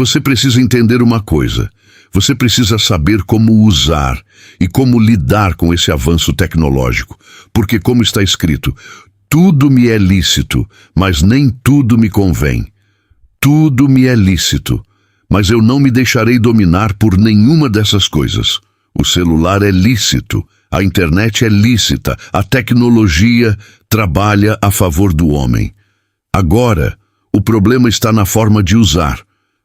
Você precisa entender uma coisa. Você precisa saber como usar e como lidar com esse avanço tecnológico. Porque, como está escrito, tudo me é lícito, mas nem tudo me convém. Tudo me é lícito, mas eu não me deixarei dominar por nenhuma dessas coisas. O celular é lícito, a internet é lícita, a tecnologia trabalha a favor do homem. Agora, o problema está na forma de usar,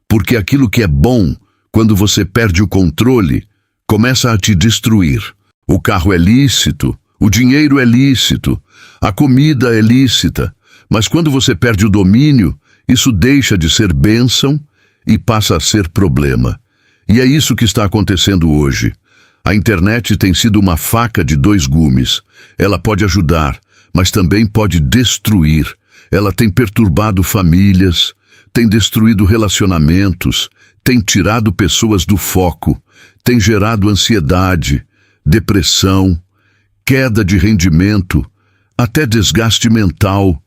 porque aquilo que é bom, quando você perde o controle, começa a te destruir. O carro é lícito, o dinheiro é lícito, a comida é lícita, mas quando você perde o domínio, isso deixa de ser bênção e passa a ser problema. E é isso que está acontecendo hoje. A internet tem sido uma faca de dois gumes. Ela pode ajudar, mas também pode destruir. Ela tem perturbado famílias, tem destruído relacionamentos, tem tirado pessoas do foco, tem gerado ansiedade, depressão, queda de rendimento, até desgaste mental.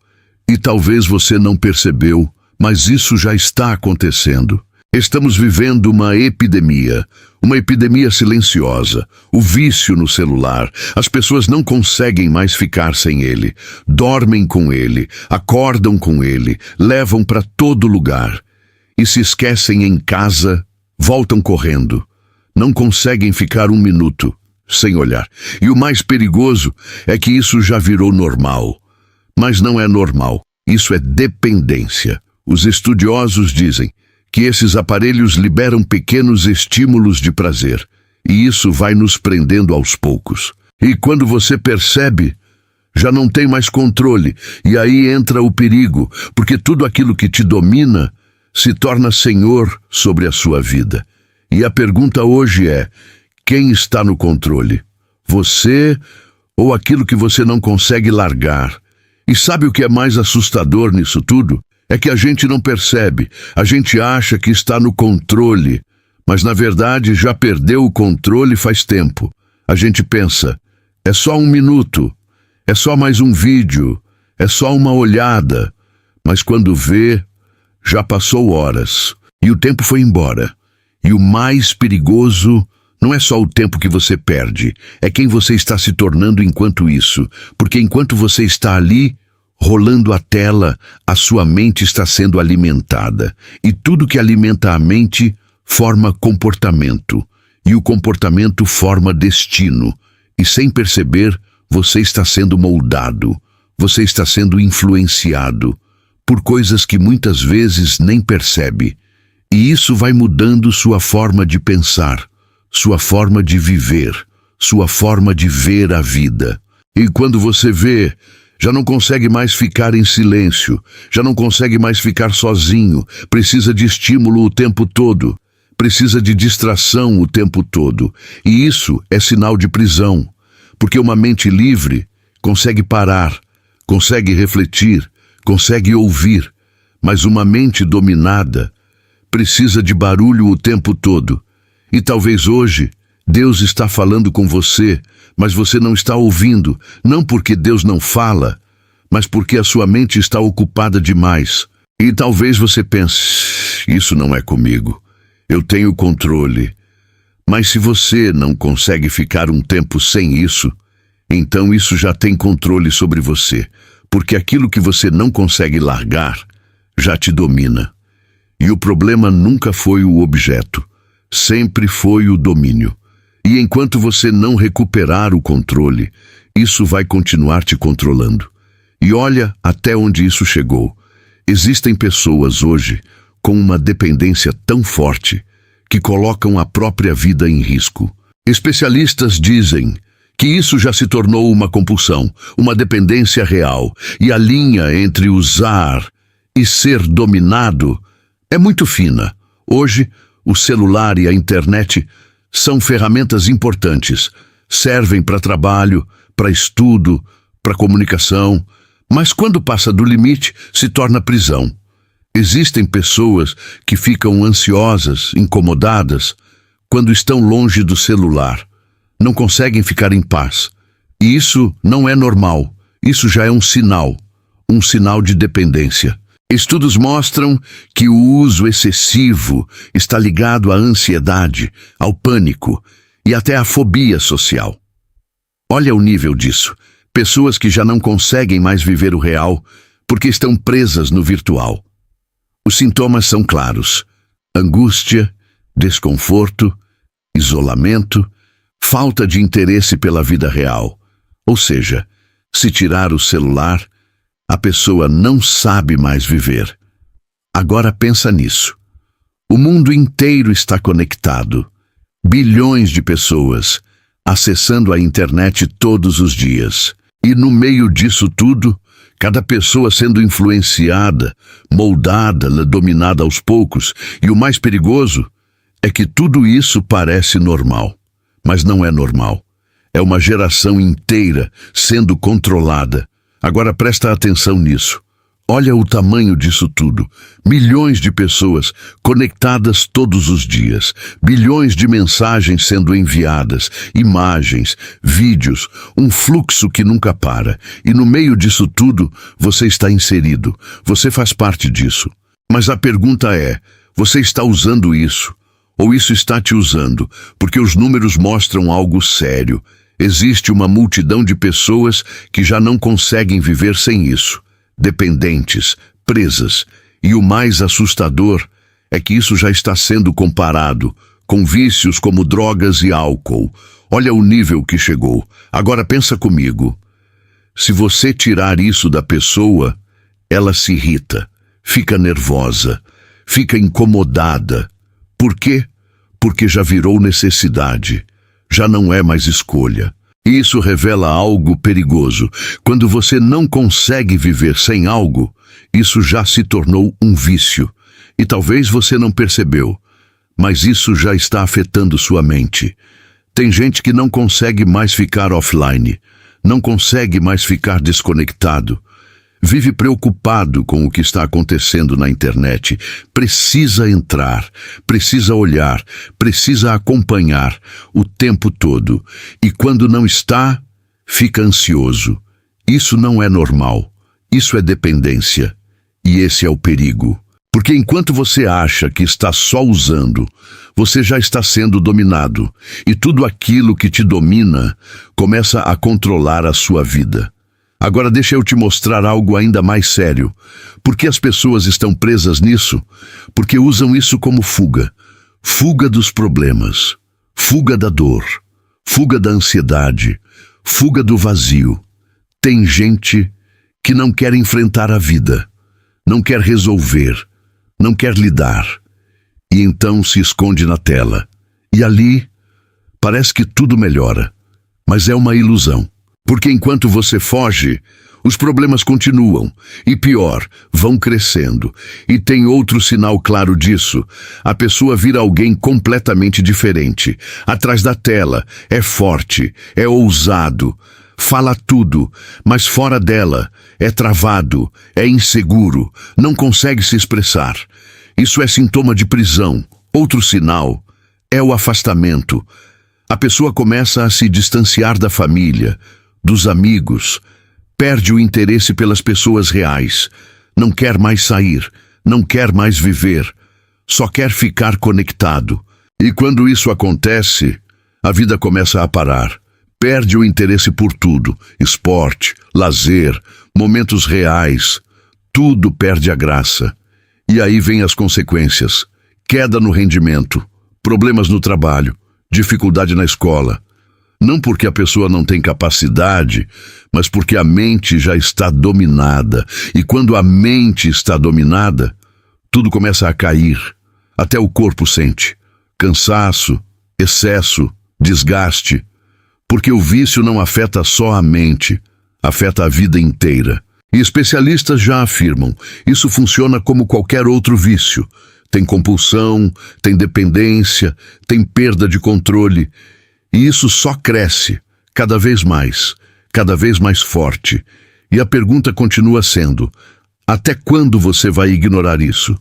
E talvez você não percebeu, mas isso já está acontecendo. Estamos vivendo uma epidemia silenciosa, o vício no celular. As pessoas não conseguem mais ficar sem ele, dormem com ele, acordam com ele, levam para todo lugar. E se esquecem em casa, voltam correndo. Não conseguem ficar um minuto sem olhar. E o mais perigoso é que isso já virou normal. Mas não é normal, isso é dependência. Os estudiosos dizem que esses aparelhos liberam pequenos estímulos de prazer, e isso vai nos prendendo aos poucos. E quando você percebe, já não tem mais controle, e aí entra o perigo, porque tudo aquilo que te domina se torna senhor sobre a sua vida. E a pergunta hoje é: quem está no controle? Você ou aquilo que você não consegue largar? E sabe o que é mais assustador nisso tudo? É que a gente não percebe, a gente acha que está no controle, mas na verdade já perdeu o controle faz tempo. A gente pensa, é só um minuto, é só mais um vídeo, é só uma olhada, mas quando vê, já passou horas e o tempo foi embora. E o mais perigoso não é só o tempo que você perde, é quem você está se tornando enquanto isso, porque enquanto você está ali, rolando a tela, a sua mente está sendo alimentada. E tudo que alimenta a mente forma comportamento. E o comportamento forma destino. E sem perceber, você está sendo moldado. Você está sendo influenciado por coisas que muitas vezes nem percebe. E isso vai mudando sua forma de pensar, sua forma de viver, sua forma de ver a vida. E quando você vê, já não consegue mais ficar em silêncio, já não consegue mais ficar sozinho, precisa de estímulo o tempo todo, precisa de distração o tempo todo. E isso é sinal de prisão, porque uma mente livre consegue parar, consegue refletir, consegue ouvir, mas uma mente dominada precisa de barulho o tempo todo. E talvez hoje Deus está falando com você, mas você não está ouvindo, não porque Deus não fala, mas porque a sua mente está ocupada demais. E talvez você pense, isso não é comigo, eu tenho controle. Mas se você não consegue ficar um tempo sem isso, então isso já tem controle sobre você, porque aquilo que você não consegue largar já te domina. E o problema nunca foi o objeto, sempre foi o domínio. E enquanto você não recuperar o controle, isso vai continuar te controlando. E olha até onde isso chegou. Existem pessoas hoje com uma dependência tão forte que colocam a própria vida em risco. Especialistas dizem que isso já se tornou uma compulsão, uma dependência real, e a linha entre usar e ser dominado é muito fina. Hoje, o celular e a internet são ferramentas importantes, servem para trabalho, para estudo, para comunicação, mas quando passa do limite, se torna prisão. Existem pessoas que ficam ansiosas, incomodadas, quando estão longe do celular. Não conseguem ficar em paz. E isso não é normal. Isso já é um sinal de dependência. Estudos mostram que o uso excessivo está ligado à ansiedade, ao pânico e até à fobia social. Olha o nível disso. Pessoas que já não conseguem mais viver o real porque estão presas no virtual. Os sintomas são claros: angústia, desconforto, isolamento, falta de interesse pela vida real. Ou seja, se tirar o celular, a pessoa não sabe mais viver. Agora pensa nisso. O mundo inteiro está conectado. Bilhões de pessoas acessando a internet todos os dias. E no meio disso tudo, cada pessoa sendo influenciada, moldada, dominada aos poucos. E o mais perigoso é que tudo isso parece normal, mas não é normal. É uma geração inteira sendo controlada. Agora presta atenção nisso. Olha o tamanho disso tudo. Milhões de pessoas conectadas todos os dias. Bilhões de mensagens sendo enviadas, imagens, vídeos, um fluxo que nunca para. E no meio disso tudo, você está inserido. Você faz parte disso. Mas a pergunta é, você está usando isso? Ou isso está te usando? Porque os números mostram algo sério. Existe uma multidão de pessoas que já não conseguem viver sem isso. Dependentes, presas. E o mais assustador é que isso já está sendo comparado com vícios como drogas e álcool. Olha o nível que chegou. Agora pensa comigo. Se você tirar isso da pessoa, ela se irrita, fica nervosa, fica incomodada. Por quê? Porque já virou necessidade. Já não é mais escolha. Isso revela algo perigoso. Quando você não consegue viver sem algo, isso já se tornou um vício. E talvez você não percebeu, mas isso já está afetando sua mente. Tem gente que não consegue mais ficar offline, não consegue mais ficar desconectado. Vive preocupado com o que está acontecendo na internet. Precisa entrar, precisa olhar, precisa acompanhar o tempo todo. E quando não está, fica ansioso. Isso não é normal. Isso é dependência. E esse é o perigo. Porque enquanto você acha que está só usando, você já está sendo dominado. E tudo aquilo que te domina começa a controlar a sua vida. Agora deixa eu te mostrar algo ainda mais sério. Por que as pessoas estão presas nisso? Porque usam isso como fuga. Fuga dos problemas. Fuga da dor. Fuga da ansiedade. Fuga do vazio. Tem gente que não quer enfrentar a vida. Não quer resolver. Não quer lidar. E então se esconde na tela. E ali parece que tudo melhora. Mas é uma ilusão. Porque enquanto você foge, os problemas continuam. E pior, vão crescendo. E tem outro sinal claro disso. A pessoa vira alguém completamente diferente. Atrás da tela, é forte, é ousado, fala tudo, mas fora dela, é travado, é inseguro, não consegue se expressar. Isso é sintoma de prisão. Outro sinal é o afastamento. A pessoa começa a se distanciar da família, dos amigos, perde o interesse pelas pessoas reais, não quer mais sair, não quer mais viver, só quer ficar conectado. E quando isso acontece, a vida começa a parar, perde o interesse por tudo, esporte, lazer, momentos reais, tudo perde a graça. E aí vem as consequências: queda no rendimento, problemas no trabalho, dificuldade na escola. Não porque a pessoa não tem capacidade, mas porque a mente já está dominada. E quando a mente está dominada, tudo começa a cair. Até o corpo sente cansaço, excesso, desgaste. Porque o vício não afeta só a mente, afeta a vida inteira. E especialistas já afirmam, isso funciona como qualquer outro vício. Tem compulsão, tem dependência, tem perda de controle. E isso só cresce, cada vez mais forte. E a pergunta continua sendo: até quando você vai ignorar isso?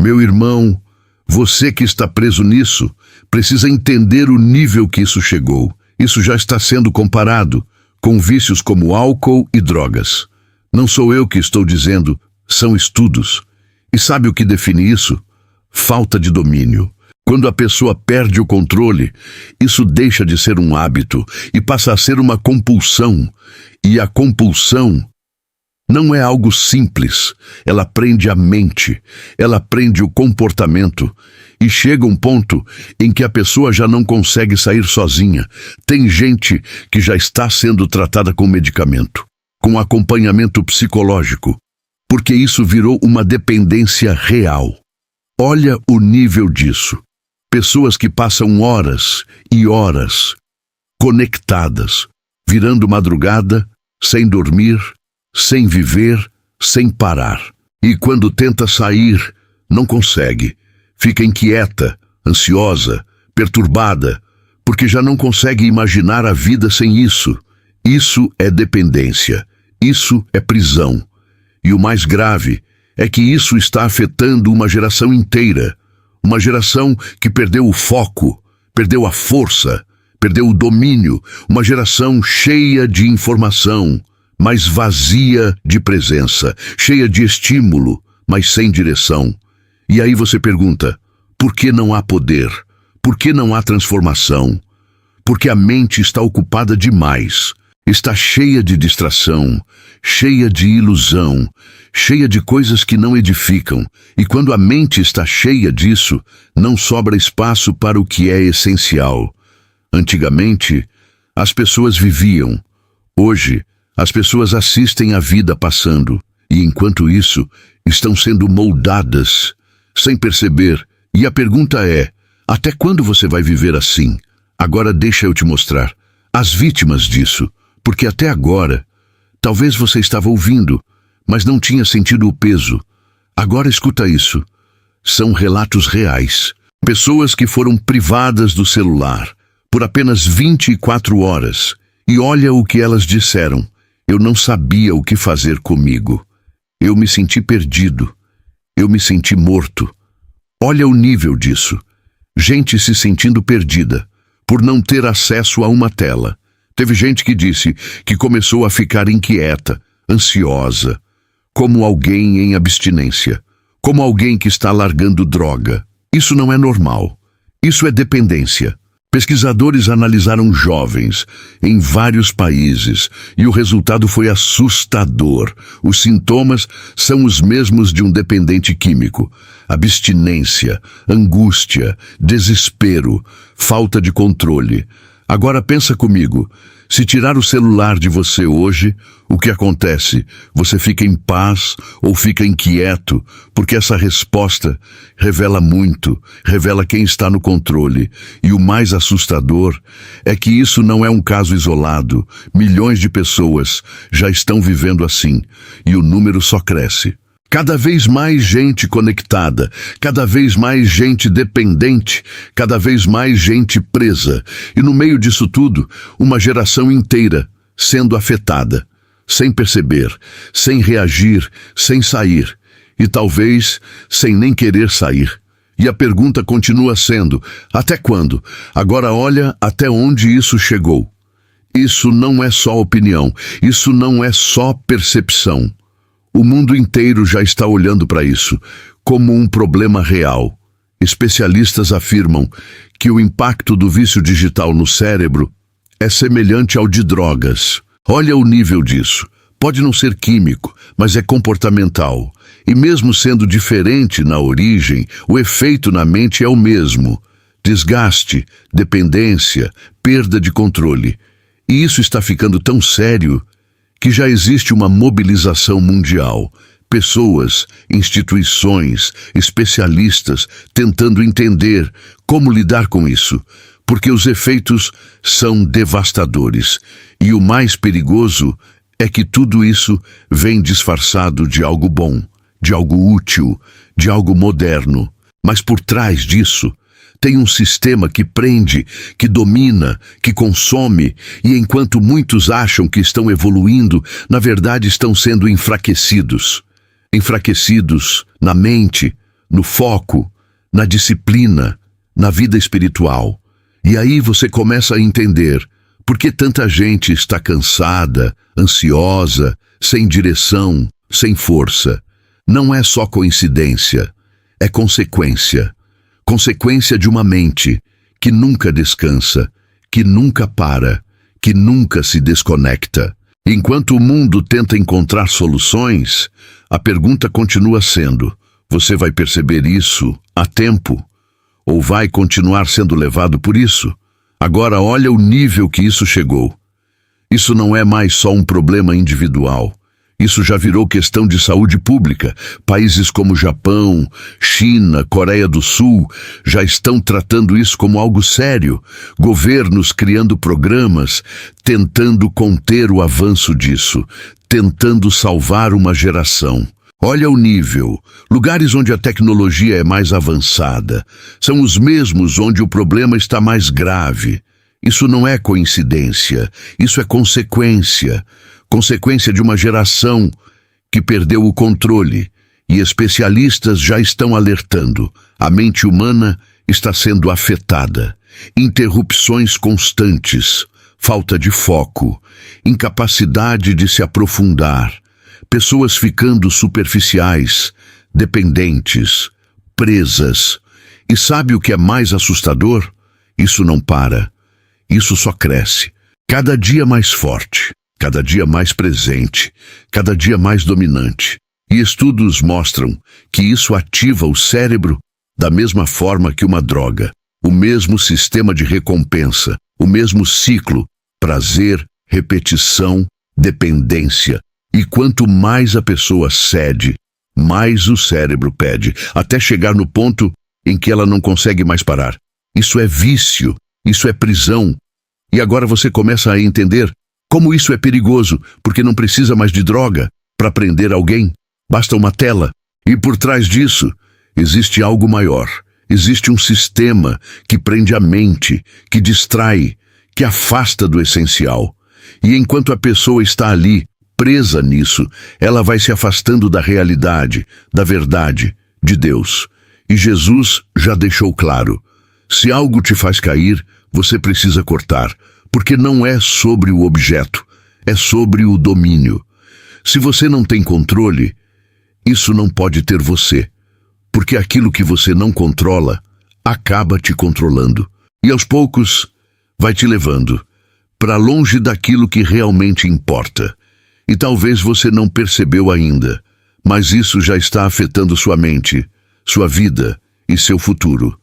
Meu irmão, você que está preso nisso, precisa entender o nível que isso chegou. Isso já está sendo comparado com vícios como álcool e drogas. Não sou eu que estou dizendo, são estudos. E sabe o que define isso? Falta de domínio. Quando a pessoa perde o controle, isso deixa de ser um hábito e passa a ser uma compulsão. E a compulsão não é algo simples. Ela prende a mente, ela prende o comportamento e chega um ponto em que a pessoa já não consegue sair sozinha. Tem gente que já está sendo tratada com medicamento, com acompanhamento psicológico, porque isso virou uma dependência real. Olha o nível disso. Pessoas que passam horas e horas conectadas, virando madrugada, sem dormir, sem viver, sem parar. E quando tenta sair, não consegue. Fica inquieta, ansiosa, perturbada, porque já não consegue imaginar a vida sem isso. Isso é dependência. Isso é prisão. E o mais grave é que isso está afetando uma geração inteira. Uma geração que perdeu o foco, perdeu a força, perdeu o domínio. Uma geração cheia de informação, mas vazia de presença. Cheia de estímulo, mas sem direção. E aí você pergunta, por que não há poder? Por que não há transformação? Porque a mente está ocupada demais. Está cheia de distração, cheia de ilusão, cheia de coisas que não edificam. E quando a mente está cheia disso, não sobra espaço para o que é essencial. Antigamente, as pessoas viviam. Hoje, as pessoas assistem a vida passando. E enquanto isso, estão sendo moldadas, sem perceber. E a pergunta é, até quando você vai viver assim? Agora deixa eu te mostrar as vítimas disso. Porque até agora, talvez você estava ouvindo, mas não tinha sentido o peso. Agora escuta isso. São relatos reais. Pessoas que foram privadas do celular por apenas 24 horas. E olha o que elas disseram. Eu não sabia o que fazer comigo. Eu me senti perdido. Eu me senti morto. Olha o nível disso. Gente se sentindo perdida por não ter acesso a uma tela. Teve gente que disse que começou a ficar inquieta, ansiosa, como alguém em abstinência, como alguém que está largando droga. Isso não é normal. Isso é dependência. Pesquisadores analisaram jovens em vários países e o resultado foi assustador. Os sintomas são os mesmos de um dependente químico: abstinência, angústia, desespero, falta de controle. Agora pensa comigo, se tirar o celular de você hoje, o que acontece? Você fica em paz ou fica inquieto? Porque essa resposta revela muito, revela quem está no controle. E o mais assustador é que isso não é um caso isolado. Milhões de pessoas já estão vivendo assim, e o número só cresce. Cada vez mais gente conectada, cada vez mais gente dependente, cada vez mais gente presa. E no meio disso tudo, uma geração inteira sendo afetada, sem perceber, sem reagir, sem sair. E talvez sem nem querer sair. E a pergunta continua sendo, até quando? Agora olha até onde isso chegou. Isso não é só opinião, isso não é só percepção. O mundo inteiro já está olhando para isso como um problema real. Especialistas afirmam que o impacto do vício digital no cérebro é semelhante ao de drogas. Olha o nível disso. Pode não ser químico, mas é comportamental. E mesmo sendo diferente na origem, o efeito na mente é o mesmo. Desgaste, dependência, perda de controle. E isso está ficando tão sério que já existe uma mobilização mundial. Pessoas, instituições, especialistas tentando entender como lidar com isso, porque os efeitos são devastadores. E o mais perigoso é que tudo isso vem disfarçado de algo bom, de algo útil, de algo moderno. Mas por trás disso, tem um sistema que prende, que domina, que consome, e enquanto muitos acham que estão evoluindo, na verdade estão sendo enfraquecidos. Enfraquecidos na mente, no foco, na disciplina, na vida espiritual. E aí você começa a entender por que tanta gente está cansada, ansiosa, sem direção, sem força. não é só coincidência, é consequência. Consequência de uma mente que nunca descansa, que nunca para, que nunca se desconecta. Enquanto o mundo tenta encontrar soluções, a pergunta continua sendo: você vai perceber isso a tempo? Ou vai continuar sendo levado por isso? Agora olha o nível que isso chegou. Isso não é mais só um problema individual. Isso já virou questão de saúde pública. Países como Japão, China, Coreia do Sul já estão tratando isso como algo sério. Governos criando programas, tentando conter o avanço disso, tentando salvar uma geração. Olha o nível. Lugares onde a tecnologia é mais avançada são os mesmos onde o problema está mais grave. Isso não é coincidência, isso é consequência. Consequência de uma geração que perdeu o controle, e especialistas já estão alertando. A mente humana está sendo afetada. Interrupções constantes, falta de foco, incapacidade de se aprofundar, pessoas ficando superficiais, dependentes, presas. E sabe o que é mais assustador? Isso não para. Isso só cresce. Cada dia mais forte. Cada dia mais presente, cada dia mais dominante. E estudos mostram que isso ativa o cérebro da mesma forma que uma droga. O mesmo sistema de recompensa, o mesmo ciclo, prazer, repetição, dependência. E quanto mais a pessoa cede, mais o cérebro pede, até chegar no ponto em que ela não consegue mais parar. Isso é vício, isso é prisão. E agora você começa a entender como isso é perigoso, porque não precisa mais de droga para prender alguém. Basta uma tela. E por trás disso, existe algo maior. Existe um sistema que prende a mente, que distrai, que afasta do essencial. E enquanto a pessoa está ali, presa nisso, ela vai se afastando da realidade, da verdade, de Deus. E Jesus já deixou claro: se algo te faz cair, você precisa cortar. Porque não é sobre o objeto, é sobre o domínio. Se você não tem controle, isso não pode ter você, porque aquilo que você não controla acaba te controlando. E aos poucos vai te levando para longe daquilo que realmente importa. E talvez você não percebeu ainda, mas isso já está afetando sua mente, sua vida e seu futuro.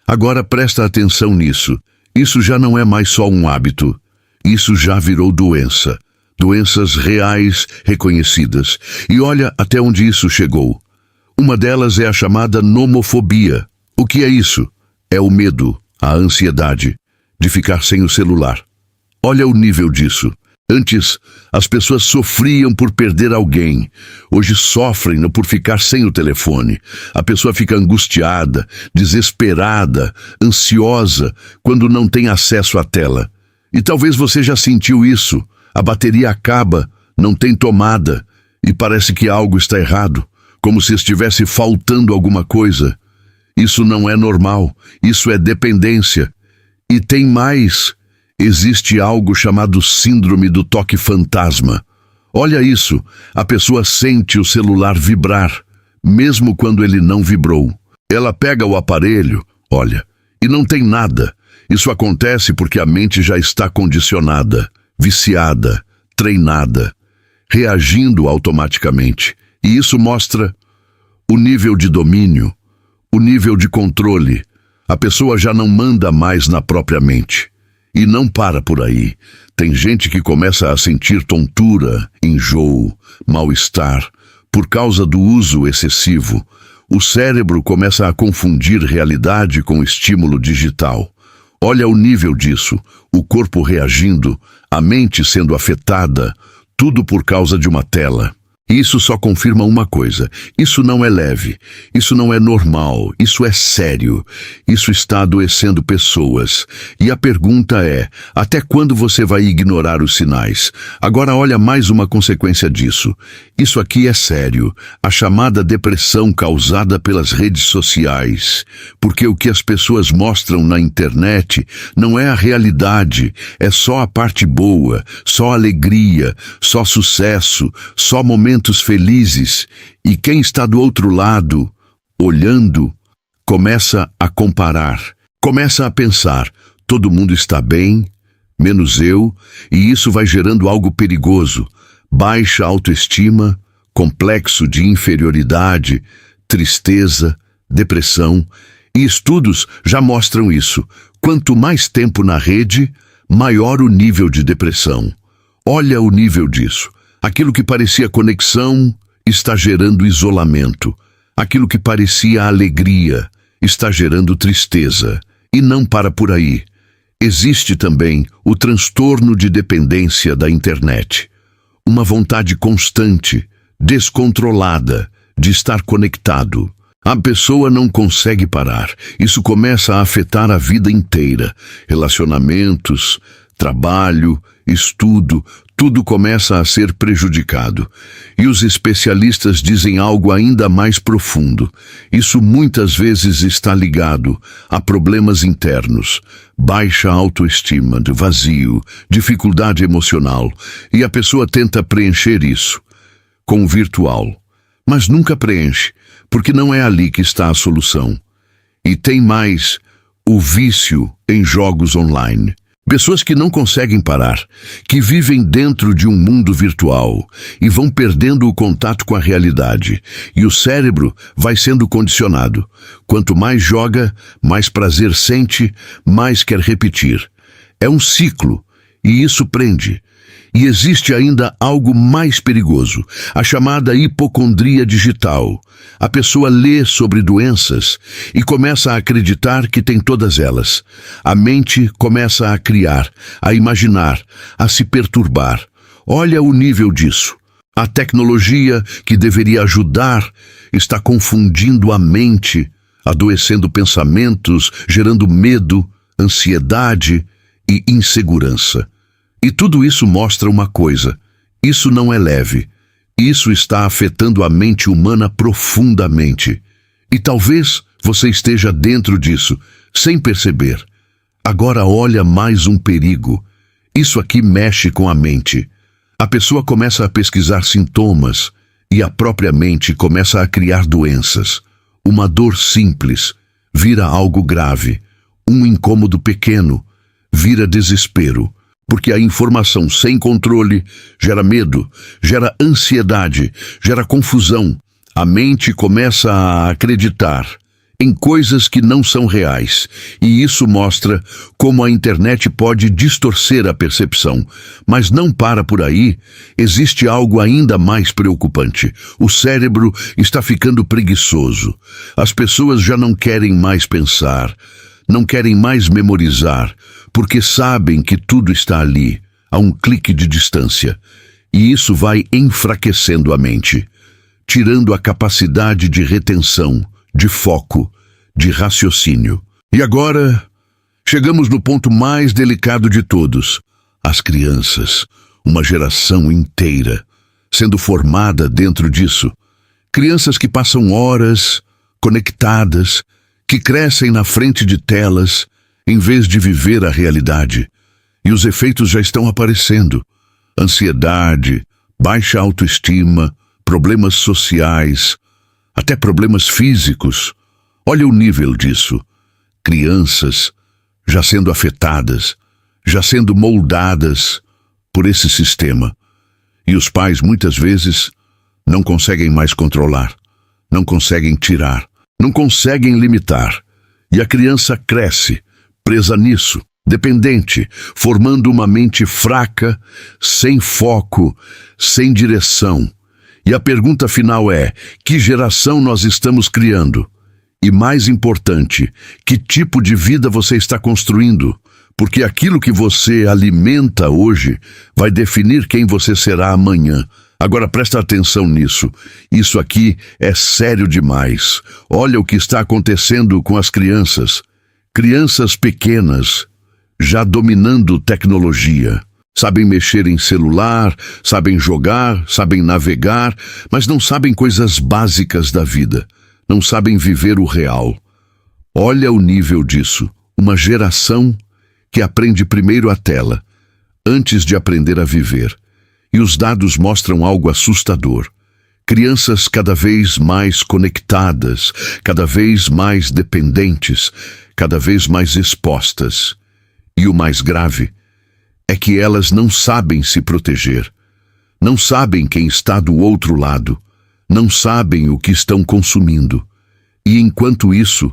Agora presta atenção nisso. Isso já não é mais só um hábito. Isso já virou doença. Doenças reais, reconhecidas. E olha até onde isso chegou. Uma delas é a chamada nomofobia. O que é isso? É o medo, a ansiedade de ficar sem o celular. Olha o nível disso. Antes, as pessoas sofriam por perder alguém. Hoje sofrem por ficar sem o telefone. A pessoa fica angustiada, desesperada, ansiosa quando não tem acesso à tela. E talvez você já sentiu isso. A bateria acaba, não tem tomada, e parece que algo está errado, como se estivesse faltando alguma coisa. Isso não é normal, isso é dependência. E tem mais. Existe algo chamado síndrome do toque fantasma. Olha isso, a pessoa sente o celular vibrar, mesmo quando ele não vibrou. Ela pega o aparelho, olha, e não tem nada. Isso acontece porque a mente já está condicionada, viciada, treinada, reagindo automaticamente. E isso mostra o nível de domínio, o nível de controle. A pessoa já não manda mais na própria mente. E não para por aí. Tem gente que começa a sentir tontura, enjoo, mal-estar, por causa do uso excessivo. O cérebro começa a confundir realidade com estímulo digital. Olha o nível disso, o corpo reagindo, a mente sendo afetada, tudo por causa de uma tela. Isso só confirma uma coisa: isso não é leve, isso não é normal, isso é sério. Isso está adoecendo pessoas. E a pergunta é: até quando você vai ignorar os sinais? Agora olha mais uma consequência disso. Isso aqui é sério, a chamada depressão causada pelas redes sociais. Porque o que as pessoas mostram na internet não é a realidade, é só a parte boa, só alegria, só sucesso, só momento momentos felizes e quem está do outro lado, olhando, começa a comparar, começa a pensar, todo mundo está bem, menos eu, e isso vai gerando algo perigoso, baixa autoestima, complexo de inferioridade, tristeza, depressão, e estudos já mostram isso. Quanto mais tempo na rede, maior o nível de depressão. Olha o nível disso. Aquilo que parecia conexão está gerando isolamento. Aquilo que parecia alegria está gerando tristeza. E não para por aí. Existe também o transtorno de dependência da internet. Uma vontade constante, descontrolada, de estar conectado. A pessoa não consegue parar. Isso começa a afetar a vida inteira. Relacionamentos, trabalho, estudo, tudo começa a ser prejudicado. E os especialistas dizem algo ainda mais profundo. Isso muitas vezes está ligado a problemas internos, baixa autoestima, de vazio, dificuldade emocional. E a pessoa tenta preencher isso com o virtual. Mas nunca preenche, porque não é ali que está a solução. E tem mais o vício em jogos online. Pessoas que não conseguem parar, que vivem dentro de um mundo virtual e vão perdendo o contato com a realidade. E o cérebro vai sendo condicionado. Quanto mais joga, mais prazer sente, mais quer repetir. É um ciclo, e isso prende. E existe ainda algo mais perigoso, a chamada hipocondria digital. A pessoa lê sobre doenças e começa a acreditar que tem todas elas. A mente começa a criar, a imaginar, a se perturbar. Olha o nível disso. A tecnologia, que deveria ajudar, está confundindo a mente, adoecendo pensamentos, gerando medo, ansiedade e insegurança. E tudo isso mostra uma coisa: isso não é leve. Isso está afetando a mente humana profundamente. E talvez você esteja dentro disso, sem perceber. Agora olha mais um perigo. Isso aqui mexe com a mente. A pessoa começa a pesquisar sintomas e a própria mente começa a criar doenças. Uma dor simples vira algo grave. Um incômodo pequeno vira desespero. Porque a informação sem controle gera medo, gera ansiedade, gera confusão. A mente começa a acreditar em coisas que não são reais. E isso mostra como a internet pode distorcer a percepção. Mas não para por aí. Existe algo ainda mais preocupante. O cérebro está ficando preguiçoso. As pessoas já não querem mais pensar. Não querem mais memorizar, porque sabem que tudo está ali, a um clique de distância. E isso vai enfraquecendo a mente, tirando a capacidade de retenção, de foco, de raciocínio. E agora, chegamos no ponto mais delicado de todos: as crianças, uma geração inteira, sendo formada dentro disso. Crianças que passam horas conectadas, que crescem na frente de telas, em vez de viver a realidade. E os efeitos já estão aparecendo. Ansiedade, baixa autoestima, problemas sociais, até problemas físicos. Olha o nível disso. Crianças já sendo afetadas, já sendo moldadas por esse sistema. E os pais, muitas vezes, não conseguem mais controlar, não conseguem tirar, não conseguem limitar. E a criança cresce, presa nisso, dependente, formando uma mente fraca, sem foco, sem direção. E a pergunta final é: que geração nós estamos criando? E mais importante, que tipo de vida você está construindo? Porque aquilo que você alimenta hoje vai definir quem você será amanhã. Agora presta atenção nisso. Isso aqui é sério demais. Olha o que está acontecendo com as crianças. Crianças pequenas, já dominando tecnologia. Sabem mexer em celular, sabem jogar, sabem navegar, mas não sabem coisas básicas da vida. Não sabem viver o real. Olha o nível disso. Uma geração que aprende primeiro a tela, antes de aprender a viver. E os dados mostram algo assustador. Crianças cada vez mais conectadas, cada vez mais dependentes, cada vez mais expostas. E o mais grave é que elas não sabem se proteger, não sabem quem está do outro lado, não sabem o que estão consumindo. E enquanto isso,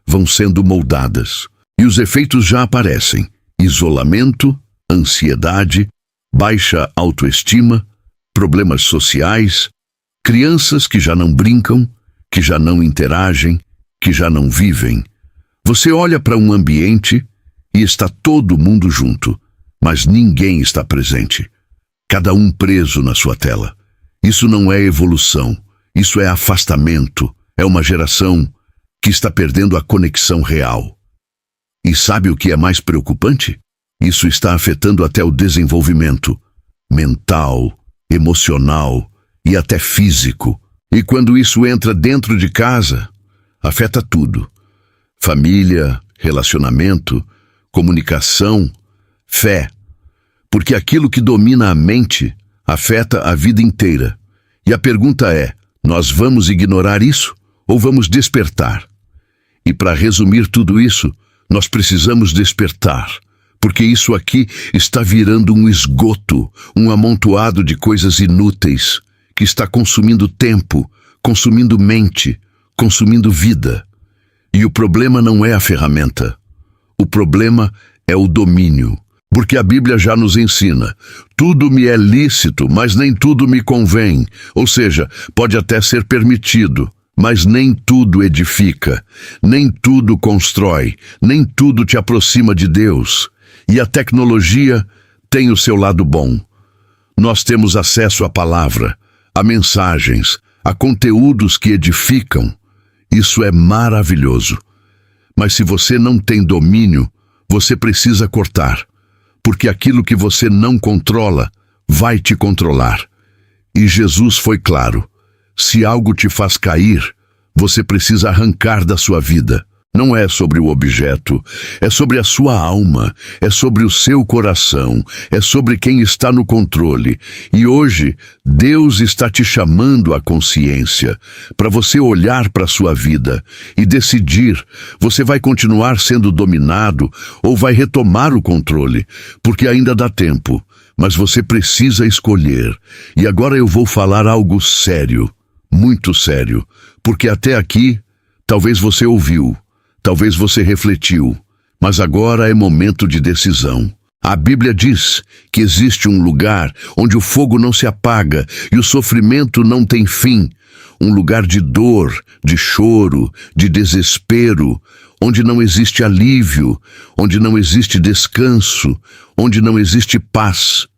vão sendo moldadas. E os efeitos já aparecem: isolamento, ansiedade, baixa autoestima, problemas sociais, crianças que já não brincam, que já não interagem, que já não vivem. Você olha para um ambiente e está todo mundo junto, mas ninguém está presente. Cada um preso na sua tela. Isso não é evolução, isso é afastamento, é uma geração que está perdendo a conexão real. E sabe o que é mais preocupante? Isso está afetando até o desenvolvimento mental, emocional e até físico. E quando isso entra dentro de casa, afeta tudo: família, relacionamento, comunicação, fé. Porque aquilo que domina a mente afeta a vida inteira. E a pergunta é: nós vamos ignorar isso ou vamos despertar? E para resumir tudo isso, nós precisamos despertar, porque isso aqui está virando um esgoto, um amontoado de coisas inúteis, que está consumindo tempo, consumindo mente, consumindo vida. E o problema não é a ferramenta. O problema é o domínio. Porque a Bíblia já nos ensina: tudo me é lícito, mas nem tudo me convém. Ou seja, pode até ser permitido, mas nem tudo edifica, nem tudo constrói, nem tudo te aproxima de Deus. E a tecnologia tem o seu lado bom. Nós temos acesso à palavra, a mensagens, a conteúdos que edificam. Isso é maravilhoso. Mas se você não tem domínio, você precisa cortar. Porque aquilo que você não controla vai te controlar. E Jesus foi claro: se algo te faz cair, você precisa arrancar da sua vida. Não é sobre o objeto, é sobre a sua alma, é sobre o seu coração, é sobre quem está no controle. E hoje, Deus está te chamando à consciência, para você olhar para a sua vida e decidir: você vai continuar sendo dominado ou vai retomar o controle, porque ainda dá tempo, mas você precisa escolher. E agora eu vou falar algo sério, muito sério, porque até aqui, talvez você ouviu, talvez você refletiu, mas agora é momento de decisão. A Bíblia diz que existe um lugar onde o fogo não se apaga e o sofrimento não tem fim. Um lugar de dor, de choro, de desespero, onde não existe alívio, onde não existe descanso, onde não existe paz.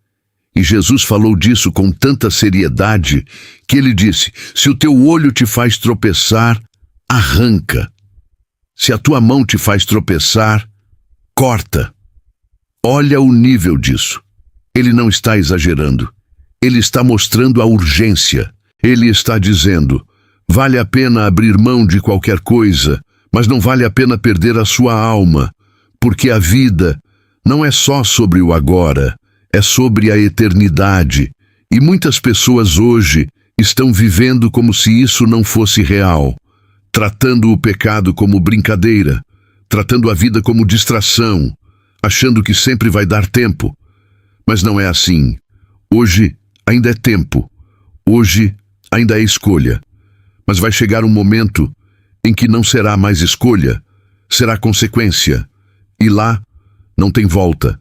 E Jesus falou disso com tanta seriedade que ele disse: se o teu olho te faz tropeçar, arranca. Se a tua mão te faz tropeçar, corta. Olha o nível disso. Ele não está exagerando. Ele está mostrando a urgência. Ele está dizendo: vale a pena abrir mão de qualquer coisa, mas não vale a pena perder a sua alma, porque a vida não é só sobre o agora, é sobre a eternidade. E muitas pessoas hoje estão vivendo como se isso não fosse real, tratando o pecado como brincadeira, tratando a vida como distração, achando que sempre vai dar tempo. Mas não é assim. Hoje ainda é tempo. Hoje ainda é escolha. Mas vai chegar um momento em que não será mais escolha, será consequência. E lá não tem volta,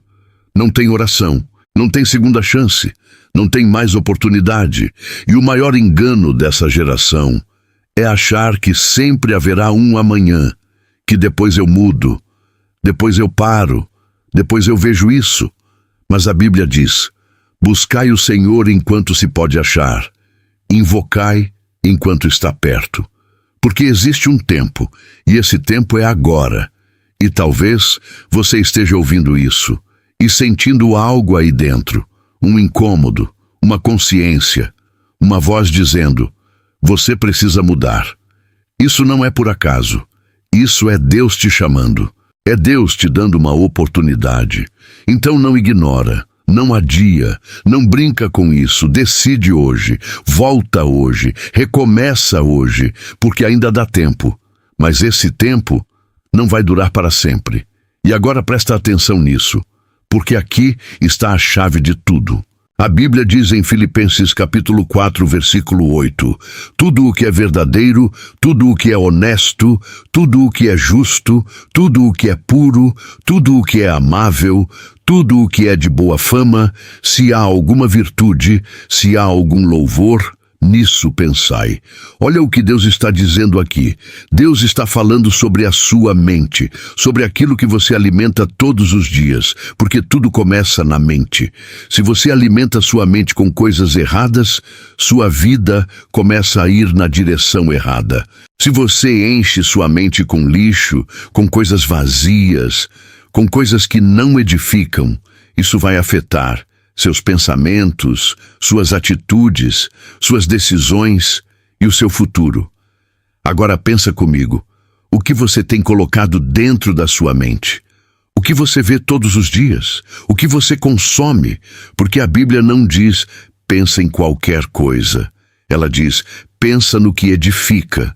não tem oração, não tem segunda chance, não tem mais oportunidade. E o maior engano dessa geração é achar que sempre haverá um amanhã, que depois eu mudo, depois eu paro, depois eu vejo isso. Mas a Bíblia diz: buscai o Senhor enquanto se pode achar, invocai enquanto está perto. Porque existe um tempo, e esse tempo é agora. E talvez você esteja ouvindo isso e sentindo algo aí dentro, um incômodo, uma consciência, uma voz dizendo: você precisa mudar. Isso não é por acaso. Isso é Deus te chamando. É Deus te dando uma oportunidade. Então não ignora, Não adia, não brinca com isso, decide hoje, volta hoje, recomeça hoje, porque ainda dá tempo. Mas esse tempo não vai durar para sempre. E agora presta atenção nisso, porque aqui está a chave de tudo. A Bíblia diz em Filipenses capítulo 4, versículo 8, tudo o que é verdadeiro, tudo o que é honesto, tudo o que é justo, tudo o que é puro, tudo o que é amável, tudo o que é de boa fama, se há alguma virtude, se há algum louvor, nisso pensai. Olha o que Deus está dizendo aqui. Deus está falando sobre a sua mente, sobre aquilo que você alimenta todos os dias, porque tudo começa na mente. Se você alimenta sua mente com coisas erradas, sua vida começa a ir na direção errada. Se você enche sua mente com lixo, com coisas vazias, com coisas que não edificam, isso vai afetar seus pensamentos, suas atitudes, suas decisões e o seu futuro. Agora pensa comigo, o que você tem colocado dentro da sua mente? O que você vê todos os dias? O que você consome? Porque a Bíblia não diz, pensa em qualquer coisa. Ela diz, pensa no que edifica,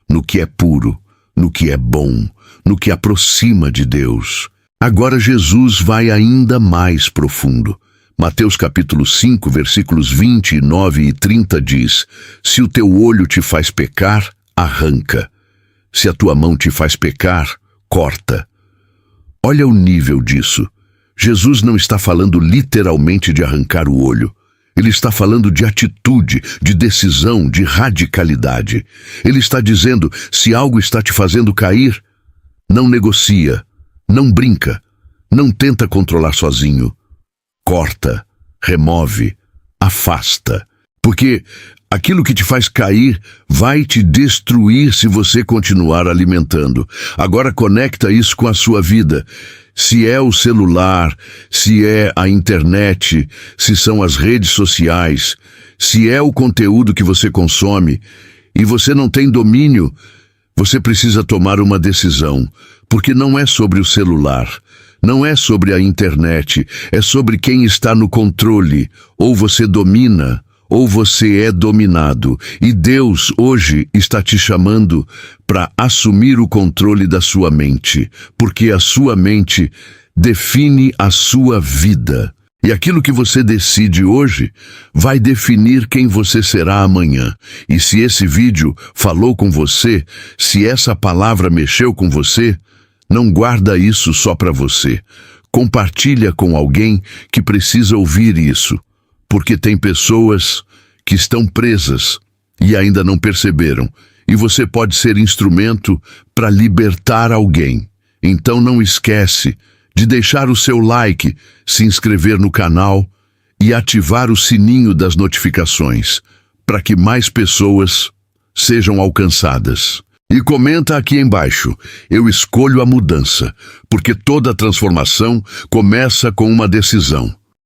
no que é puro, no que é bom, no que aproxima de Deus. Agora Jesus vai ainda mais profundo. Mateus capítulo 5, versículos 29 e 30 diz, se o teu olho te faz pecar, arranca. Se a tua mão te faz pecar, corta. Olha o nível disso. Jesus não está falando literalmente de arrancar o olho. Ele está falando de atitude, de decisão, de radicalidade. Ele está dizendo, se algo está te fazendo cair, não negocia, não brinca, não tenta controlar sozinho. Corta, remove, afasta. Porque aquilo que te faz cair vai te destruir se você continuar alimentando. Agora conecta isso com a sua vida. Se é o celular, se é a internet, se são as redes sociais, se é o conteúdo que você consome e você não tem domínio, você precisa tomar uma decisão, porque não é sobre o celular. Não é sobre a internet, é sobre quem está no controle. Ou você domina, ou você é dominado. E Deus hoje está te chamando para assumir o controle da sua mente, porque a sua mente define a sua vida. E aquilo que você decide hoje vai definir quem você será amanhã. E se esse vídeo falou com você, se essa palavra mexeu com você, não guarda isso só para você. Compartilha com alguém que precisa ouvir isso, porque tem pessoas que estão presas e ainda não perceberam, e você pode ser instrumento para libertar alguém. Então não esquece de deixar o seu like, se inscrever no canal e ativar o sininho das notificações, para que mais pessoas sejam alcançadas. E comenta aqui embaixo, eu escolho a mudança, porque toda transformação começa com uma decisão.